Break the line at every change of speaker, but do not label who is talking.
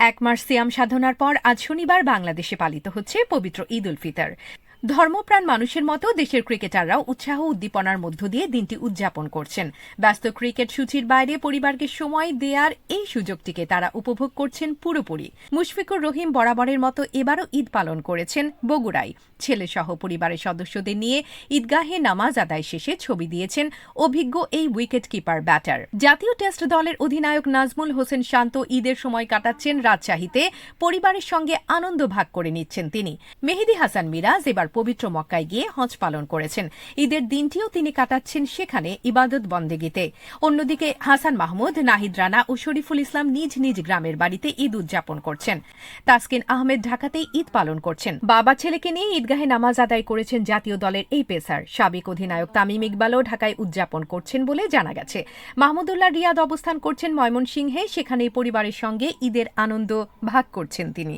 এক মাস সিয়াম সাধনার পর আজ শনিবার বাংলাদেশে পালিত হচ্ছে পবিত্র ঈদ উল ফিতর। ধর্মপ্রাণ মানুষের মতো দেশের ক্রিকেটাররাও উৎসাহ উদ্দীপনার মধ্য দিয়ে দিনটি উদযাপন করছেন। ব্যস্ত ক্রিকেট সূচির বাইরে পরিবারকে সময় দেওয়ার এই সুযোগটিকে তারা উপভোগ করছেন পুরোপুরি। মুশফিকুর রহিম বরাবরের মতো এবারও ঈদ পালন করেছেন বগুড়ায়। ছেলেসহ পরিবারের সদস্যদের নিয়ে ঈদগাহে নামাজ আদায় শেষে ছবি দিয়েছেন অভিজ্ঞ এই উইকেট কিপার ব্যাটার। জাতীয় টেস্ট দলের অধিনায়ক নাজমুল হোসেন শান্ত ঈদের সময় কাটাচ্ছেন রাজশাহীতে। পরিবারের সঙ্গে আনন্দ ভাগ করে নিচ্ছেন তিনি। মেহেদী হাসান মিরাজ এবার পবিত্র মক্কায় গিয়ে হজ পালন করেছেন। ঈদের দিনটিও তিনি কাটাচ্ছেন সেখানে ইবাদত বন্দেগিতে। অন্যদিকে হাসান মাহমুদ, নাহিদ রানা ও শরীফুল ইসলাম নিজ নিজ গ্রামের বাড়িতে ঈদ উদযাপন করছেন। তাসকিন আহমেদ ঢাকাতেই ঈদ পালন করছেন। বাবা ছেলেকে নিয়ে ঈদগাহে নামাজ আদায় করেছেন জাতীয় দলের এই পেসার। সাবেক অধিনায়ক তামিম ইকবালও ঢাকায় উদযাপন করছেন বলে জানা গেছে। মাহমুদুল্লাহ রিয়াদ অবস্থান করছেন ময়মনসিংহে, সেখানেই পরিবারের সঙ্গে ঈদের আনন্দ ভাগ করছেন তিনি।